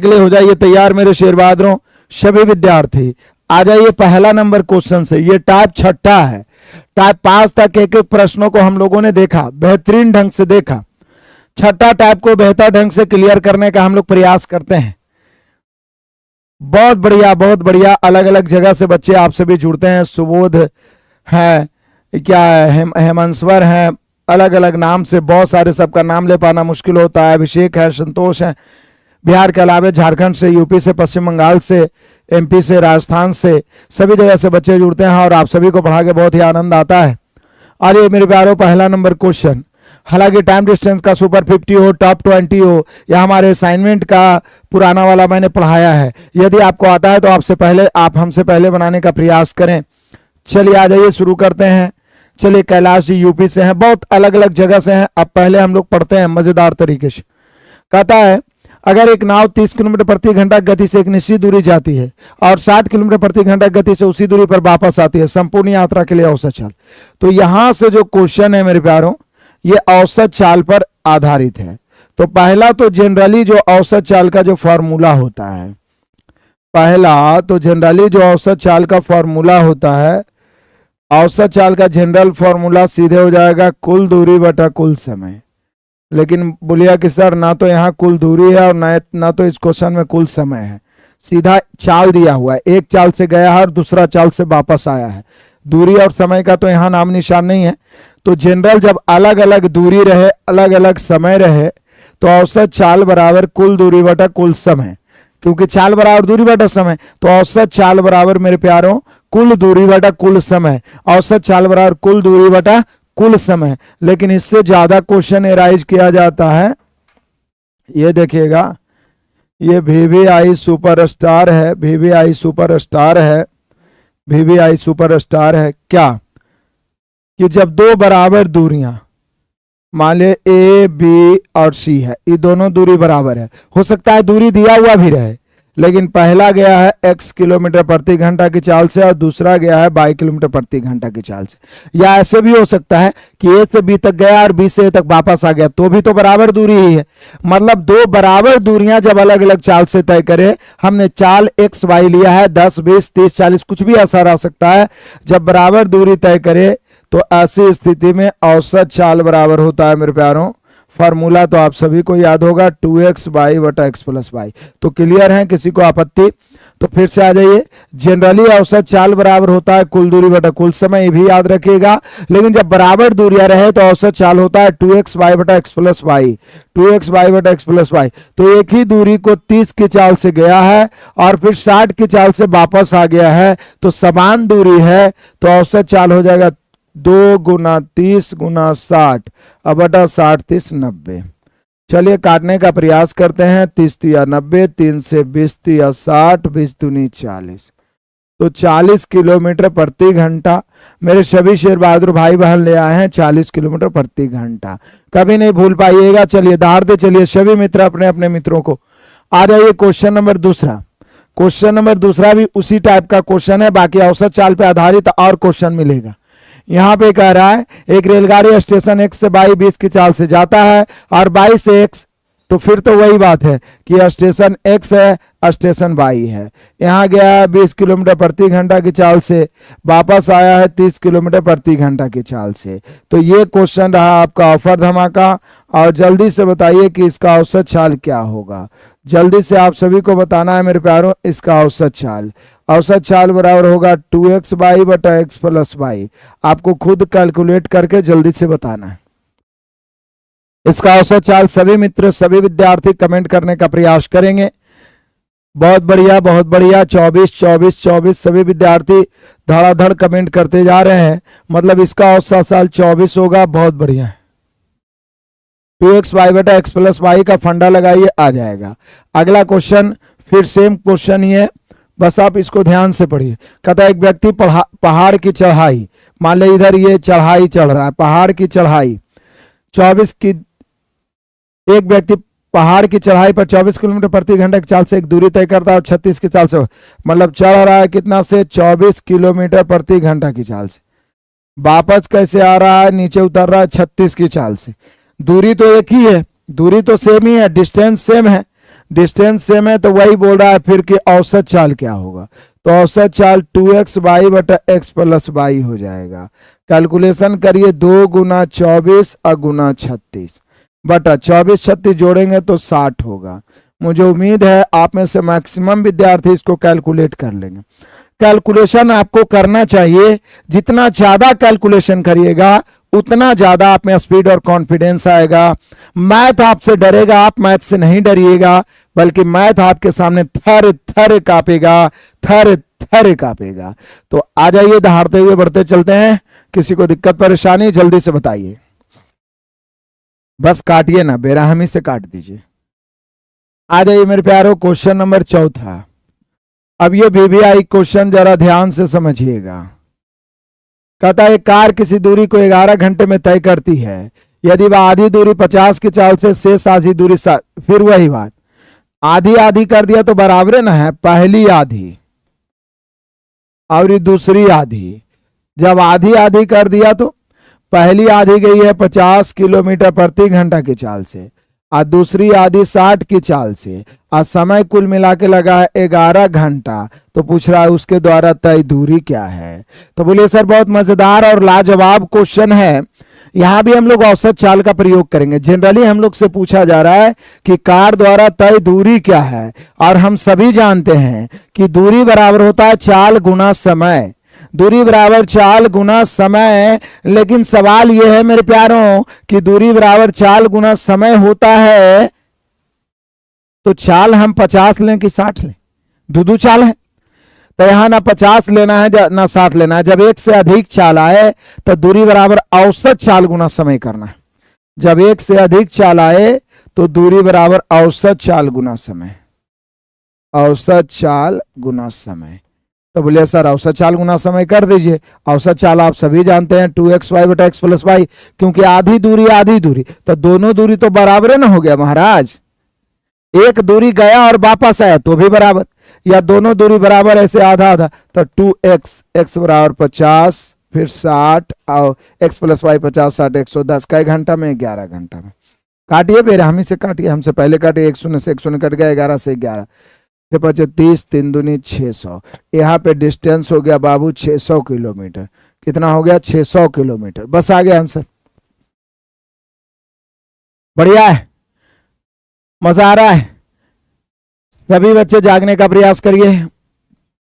के लिए हो जाइए तैयार मेरे शेर बहादुरों सभी विद्यार्थी। आ जाइए पहला नंबर क्वेश्चन से। ये टाइप 6 है। टाइप 5 तक एक एक प्रश्नों को हम लोगों ने देखा, बेहतरीन ढंग से देखा। 6 टाइप को बेहतर ढंग से क्लियर करने का हम लोग प्रयास करते हैं। बहुत बढ़िया, बहुत बढ़िया। अलग अलग जगह से बच्चे आपसे भी जुड़ते हैं। सुबोध है, क्या है, हेमंश्वर है, अलग अलग नाम से बहुत सारे, सबका नाम ले पाना मुश्किल होता है। अभिषेक है, संतोष है, बिहार के अलावा झारखंड से, यूपी से, पश्चिम बंगाल से, एमपी से, राजस्थान से, सभी जगह से बच्चे जुड़ते हैं और आप सभी को पढ़ा के बहुत ही आनंद आता है। और ये मेरे प्यारों पहला नंबर क्वेश्चन, हालांकि टाइम डिस्टेंस का सुपर 50 हो, टॉप 20 हो, या हमारे असाइनमेंट का पुराना वाला मैंने पढ़ाया है। यदि आपको आता है तो आप हमसे पहले बनाने का प्रयास करें। चलिए आ जाइए, शुरू करते हैं। चलिए, कैलाश जी यूपी से हैं, बहुत अलग अलग जगह से हैं। अब पहले हम लोग पढ़ते हैं मजेदार तरीके से। कहता है अगर एक नाव 30 किलोमीटर प्रति घंटा गति से एक निश्चित दूरी जाती है और 60 किलोमीटर प्रति घंटा गति से उसी दूरी पर वापस आती है, संपूर्ण यात्रा के लिए औसत चाल। तो यहां से जो क्वेश्चन है मेरे प्यारों, ये औसत चाल पर आधारित है। तो पहला तो जनरली जो औसत चाल का जो फॉर्मूला होता है, औसत चाल का फॉर्मूला होता है, औसत चाल का जनरल फॉर्मूला सीधे हो जाएगा कुल दूरी बटा कुल समय। लेकिन बोलिया कि सर ना तो यहाँ कुल दूरी है और ना तो इस क्वेश्चन में कुल समय है, सीधा चाल दिया हुआ है। एक चाल से गया है और दूसरा चाल से वापस आया है। दूरी और समय का तो यहाँ नाम निशान नहीं है। तो जनरल जब अलग अलग दूरी रहे, अलग अलग समय रहे, तो औसत चाल बराबर कुल दूरी बटा कुल समय, क्योंकि चाल बराबर दूरी बटा समय, तो औसत चाल बराबर मेरे प्यारों कुल दूरी बटा कुल समय। औसत चाल बराबर कुल दूरी बटा कुल समय। लेकिन इससे ज्यादा क्वेश्चन एराइज किया जाता है। ये देखिएगा, ये VVI सुपरस्टार है, VVI सुपरस्टार है, VVI सुपरस्टार है। क्या कि जब दो बराबर दूरियां, मान ले A, B और C है, ये दोनों दूरी बराबर है। हो सकता है दूरी दिया हुआ भी रहे, लेकिन पहला गया है x किलोमीटर प्रति घंटा की चाल से और दूसरा गया है y किलोमीटर प्रति घंटा की चाल से। या ऐसे भी हो सकता है कि A से B तक गया और B से A तक वापस आ गया, तो भी तो बराबर दूरी ही है। मतलब दो बराबर दूरियां जब अलग अलग चाल से तय करें, हमने चाल x y लिया है, 10 20 30 40 कुछ भी ऐसा रह सकता है। जब बराबर दूरी तय करे तो ऐसी स्थिति में औसत चाल बराबर होता है मेरे प्यारों, फॉर्मूला तो आप सभी को याद होगा, 2x y बटा x प्लस वाई। तो क्लियर है, किसी को आपत्ति? तो फिर से आ जाइए। जनरली औसत चाल बराबर होता है कुल दूरी बटा कुल समय, ये भी याद रखिएगा। लेकिन जब बराबर दूरियां रहे तो औसत चाल होता है 2x y बटा x plus y, 2x y बटा x प्लस वाई। तो एक ही दूरी को 30 की चाल से गया है और फिर 60 की चाल से वापस आ गया है, तो समान दूरी है, तो औसत चाल हो जाएगा 2 गुना 30 गुना 60 अब बटा 60 30 90। चलिए काटने का प्रयास करते हैं। 30 तिया 90, 3 से 20 तिया 60, 20 दूनी 40, तो 40 किलोमीटर प्रति घंटा मेरे सभी शेर बहादुर भाई बहन ले आए हैं। 40 किलोमीटर प्रति घंटा कभी नहीं भूल पाइएगा। चलिए दहाड़ते चलिए सभी मित्र अपने अपने मित्रों को। आ जाइए क्वेश्चन नंबर दूसरा। क्वेश्चन नंबर दूसरा भी उसी टाइप का क्वेश्चन है, बाकी औसत चाल पे आधारित और क्वेश्चन मिलेगा। यहां पे कह रहा है एक रेलगाड़ी स्टेशन x से y 20 की चाल से जाता है और y से x, तो फिर तो वही बात है कि स्टेशन x है, स्टेशन y है। यहाँ गया है 20 किलोमीटर प्रति घंटा की चाल से, वापस आया है 30 किलोमीटर प्रति घंटा की चाल से। तो ये क्वेश्चन रहा आपका ऑफर धमाका। और जल्दी से बताइए कि इसका औसत चाल क्या होगा। जल्दी से आप सभी को बताना है मेरे प्यारों इसका औसत चाल। औसत चाल बराबर होगा 2x y बटा x प्लस वाई। आपको खुद कैलकुलेट करके जल्दी से बताना है इसका औसत चाल। सभी मित्र सभी विद्यार्थी कमेंट करने का प्रयास करेंगे। बहुत बढ़िया, बहुत बढ़िया। 24 24 24 सभी विद्यार्थी धड़ाधड़ कमेंट करते जा रहे हैं, मतलब इसका औसत चाल 24 होगा। बहुत बढ़िया। 2x y बटा x प्लस वाई का फंडा लगाइए, आ जाएगा। अगला क्वेश्चन फिर सेम क्वेश्चन ही है, बस आप इसको ध्यान से पढ़िए। कहता है एक व्यक्ति पहाड़ की चढ़ाई, मान लो इधर ये चढ़ाई चढ़ रहा है, पहाड़ की चढ़ाई 24 की, एक व्यक्ति पहाड़ की चढ़ाई पर 24 किलोमीटर प्रति घंटे की चाल से एक दूरी तय करता है और 36 की चाल से, मतलब चढ़ रहा है कितना से 24 किलोमीटर प्रति घंटा की चाल से, वापस कैसे आ रहा है, नीचे उतर रहा है 36 की चाल से। दूरी तो एक ही है, दूरी तो सेम ही है, डिस्टेंस सेम है। डिस्टेंस सेम है तो वही बोल रहा है फिर कि औसत चाल क्या होगा। तो औसत चाल 2x वाई बटा एक्स प्लस वाई हो जाएगा। कैलकुलेशन करिए, 2 गुना 24 गुना 36 बटा 24 36 जोड़ेंगे तो 60 होगा। मुझे उम्मीद है आप में से मैक्सिमम विद्यार्थी इसको कैलकुलेट कर लेंगे। कैलकुलेशन आपको करना चाहिए, जितना ज्यादा कैलकुलेशन करिएगा उतना ज्यादा आप में स्पीड और कॉन्फिडेंस आएगा। मैथ आपसे डरेगा, आप मैथ से नहीं डरिएगा, बल्कि मैथ आपके सामने थर थर कांपेगा, थर थर कांपेगा। तो आ जाइए, दहाड़ते हुए बढ़ते चलते हैं। किसी को दिक्कत परेशानी जल्दी से बताइए, बस काटिए ना, बेरहमी से काट दीजिए। आ जाइए मेरे प्यारो, क्वेश्चन नंबर 4। अब ये VVI क्वेश्चन जरा ध्यान से समझिएगा। कहता है कार किसी दूरी को 11 घंटे में तय करती है। यदि वह आधी दूरी 50 की चाल से शेष आधी दूरी फिर वही बात, आधी आधी कर दिया तो बराबर ना है, पहली आधी और दूसरी आधी। जब आधी आधी कर दिया तो पहली आधी गई है 50 किलोमीटर प्रति घंटा की चाल से और दूसरी आधी 60 की चाल से, और समय कुल मिला के लगा है 11 घंटा। तो पूछ रहा है उसके द्वारा तय दूरी क्या है। तो बोलिए सर बहुत मजेदार और लाजवाब क्वेश्चन है। यहां भी हम लोग औसत चाल का प्रयोग करेंगे। जनरली हम लोग से पूछा जा रहा है कि कार द्वारा तय दूरी क्या है, और हम सभी जानते हैं कि दूरी बराबर होता है चाल गुना समय। दूरी बराबर चाल गुना समय, लेकिन सवाल यह है मेरे प्यारों कि दूरी बराबर चाल गुना समय होता है तो चाल हम 50 लें कि 60 लें? दो चाल है, तो यहां ना 50 लेना है ना 60 लेना है। जब एक से अधिक चाल आए तो दूरी बराबर औसत चाल गुना समय करना है। जब एक से अधिक चाल आए तो दूरी बराबर औसत चाल गुना समय, औसत चाल गुना समय। तो बोलिए सर औसत चाल गुना समय कर दीजिए। औसत चाल आप सभी जानते हैं 2x वाई बटा एक्स प्लस वाई, क्योंकि आधी दूरी तो दोनों दूरी तो बराबर ना हो गया महाराज। एक दूरी गया और वापस आया तो भी बराबर, या दोनों दूरी बराबर ऐसे आधा आधा, तो 2x x बराबर 50 फिर 60 और x प्लस वाई 50 60 110 कई घंटा में? 11 घंटा में। काटिए बेरहमी से काटिए, हमसे पहले काटिए। 1 शून्य से 1 शून्य कट गया, 11 से 11 30 3 दूनी 600। यहाँ पे डिस्टेंस हो गया बाबू 600 किलोमीटर। कितना हो गया? 600 किलोमीटर। बस आ गया आंसर। बढ़िया है, मजा आ रहा है। सभी बच्चे जागने का प्रयास करिए।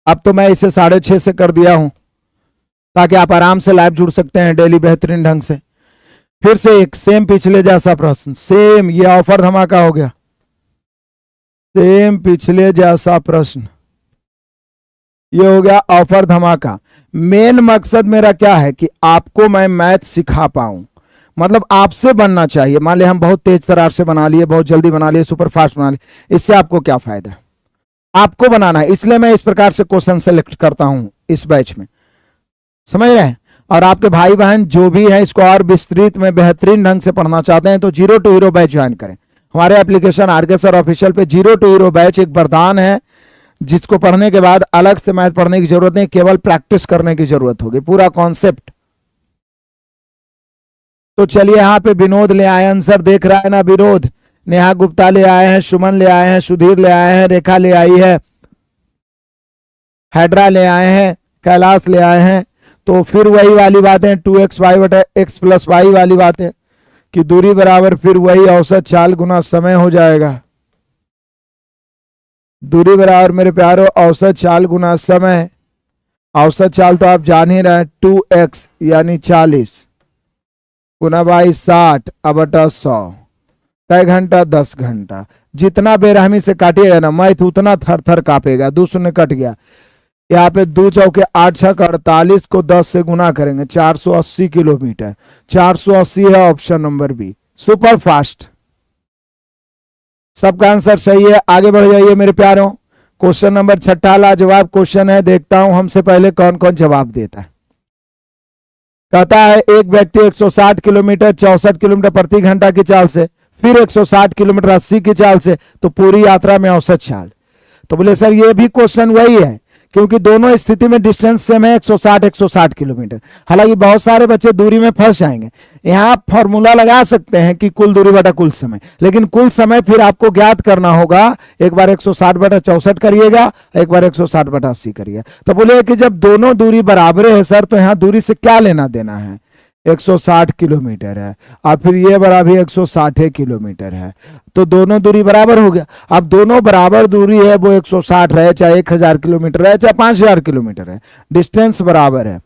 अब तो मैं इसे 6:30 से कर दिया हूं ताकि आप आराम से लाइव जुड़ सकते हैं डेली बेहतरीन ढंग से। फिर से एक सेम पिछले जैसा प्रश्न, सेम, ये ऑफर धमाका हो गया। सेम पिछले जैसा प्रश्न, ये हो गया ऑफर धमाका। मेन मकसद मेरा क्या है कि आपको मैं मैथ सिखा पाऊं, मतलब आपसे बनना चाहिए। मान लिया हम बहुत तेज तरार से बना लिए, बहुत जल्दी बना लिए, सुपर फास्ट बना लिए, इससे आपको क्या फायदा है? आपको बनाना है, इसलिए मैं इस प्रकार से क्वेश्चन सेलेक्ट करता हूं इस बैच में, समझ रहे हैं। और आपके भाई बहन जो भी है इसको और विस्तृत में बेहतरीन ढंग से पढ़ना चाहते हैं तो 0 to Hero बैच ज्वाइन करें। हमारे एप्लीकेशन आरके सर ऑफिशियल पे 0 to Hero बैच एक वरदान है, जिसको पढ़ने के बाद अलग से मैथ पढ़ने की जरूरत नहीं, केवल प्रैक्टिस करने की जरूरत होगी, पूरा कॉन्सेप्ट। तो चलिए यहाँ पे विनोद ले आए, आंसर देख रहा है ना विनोद। नेहा गुप्ता ले आए हैं, सुमन ले आए हैं, सुधीर ले आए हैं, रेखा ले आई है, हैड्रा ले आए हैं, कैलाश ले आए हैं। तो फिर वही वाली बातें 2x वाई बटा एक्स प्लस वाई वाली बातें कि दूरी बराबर फिर वही औसत चाल गुना समय हो जाएगा। दूरी बराबर मेरे प्यारो औसत चाल गुना समय। औसत चाल तो आप जान ही रहे हैं, 2x यानी 40 गुना बाई 60 बटा 100 कई घंटा? 10 घंटा। जितना बेरहमी से काटिएगा ना मैथ उतना थर थर कांपेगा। 2 शून्य कट गया, यहाँ पे 2 चौके 8 6 48 को 10 से गुना करेंगे 480 किलोमीटर। 480 है option number B, super fast. सबका आंसर सही है, आगे बढ़ जाइए मेरे प्यारों। क्वेश्चन नंबर 6 लाजवाब क्वेश्चन है, देखता हूं हमसे पहले कौन कौन जवाब देता है। कहता है एक व्यक्ति 160 किलोमीटर 64 किलोमीटर प्रति घंटा की चाल से, फिर 160 किलोमीटर 80 की चाल से, तो पूरी यात्रा में औसत चाल। तो बोले सर ये भी क्वेश्चन वही है क्योंकि दोनों स्थिति में डिस्टेंस सेम है 160 किलोमीटर। हालांकि बहुत सारे बच्चे दूरी में फंस जाएंगे। यहाँ आप फॉर्मूला लगा सकते हैं कि कुल दूरी बटा कुल समय, लेकिन कुल समय फिर आपको ज्ञात करना होगा। एक बार 160 बटा 64 करिएगा, एक बार 160 बटा 80 करिएगा। तो बोले कि जब दोनों दूरी बराबर है सर, तो यहाँ दूरी से क्या लेना देना है, 160 किलोमीटर है, और फिर ये बड़ा भी 160 किलोमीटर है, तो दोनों दूरी बराबर हो गया। अब दोनों बराबर दूरी है, वो 160 रहे, चाहे 1000 किलोमीटर रहे, चाहे 5000 किलोमीटर है, डिस्टेंस बराबर है।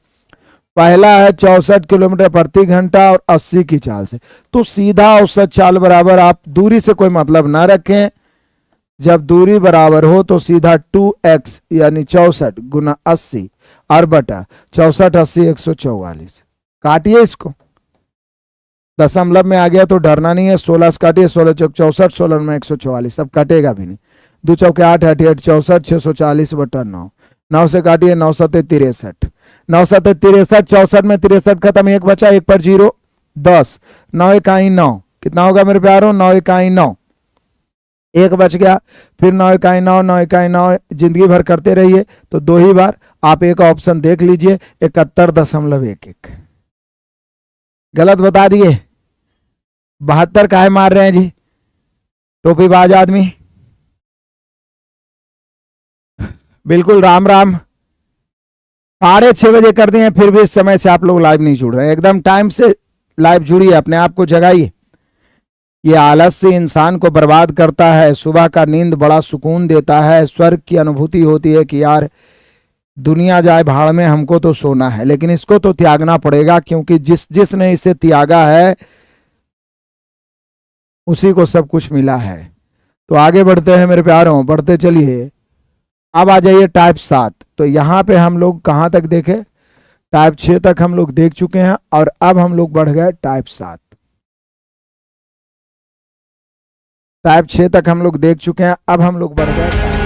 पहला है 64 किलोमीटर प्रति घंटा और 80 की चाल से, तो सीधा औसत चाल बराबर, आप दूरी से कोई मतलब ना रखें। जब दूरी बराबर हो तो सीधा 2x यानी 64 गुना 80 और बटा 64 80 144। काटिए इसको, दशमलव में आ गया तो डरना नहीं है। 16 से काटिए, 16 चौक 64, 16 में 144, अब कटेगा भी नहीं। 2 चौके 8 8 8 64 640 बटा 9, 9 से काटिए, 9 7 63, 9 7 63, 64 में 63 खत्म, एक बचा, एक पर 0 10, 9 इकाई 9, कितना होगा मेरे प्यारों, 9 इकाई 9, एक बच गया, फिर 9 इकाई 9, 9 इकाई 9, जिंदगी भर करते रहिए। तो 2 ही बार आप एक ऑप्शन देख लीजिए, 71.11। गलत बता दिए, 72 काहे मार रहे हैं जी, टोपीबाज आदमी। बिल्कुल राम राम, 6:30 बजे कर दिए, फिर भी इस समय से आप लोग लाइव नहीं जुड़ रहे हैं। एकदम टाइम से लाइव जुड़िए, अपने आप को जगाइए। ये आलस्य इंसान को बर्बाद करता है। सुबह का नींद बड़ा सुकून देता है, स्वर्ग की अनुभूति होती है कि यार दुनिया जाए भाड़ में, हमको तो सोना है, लेकिन इसको तो त्यागना पड़ेगा, क्योंकि जिसने इसे त्यागा है उसी को सब कुछ मिला है। तो आगे बढ़ते हैं मेरे प्यारों, बढ़ते चलिए। अब आ जाइए टाइप 7। तो यहाँ पे हम लोग कहाँ तक देखे, टाइप 6 तक हम लोग देख चुके हैं, और अब हम लोग बढ़ गए टाइप 7। टाइप 6 तक हम लोग देख चुके हैं, अब हम लोग बढ़ गए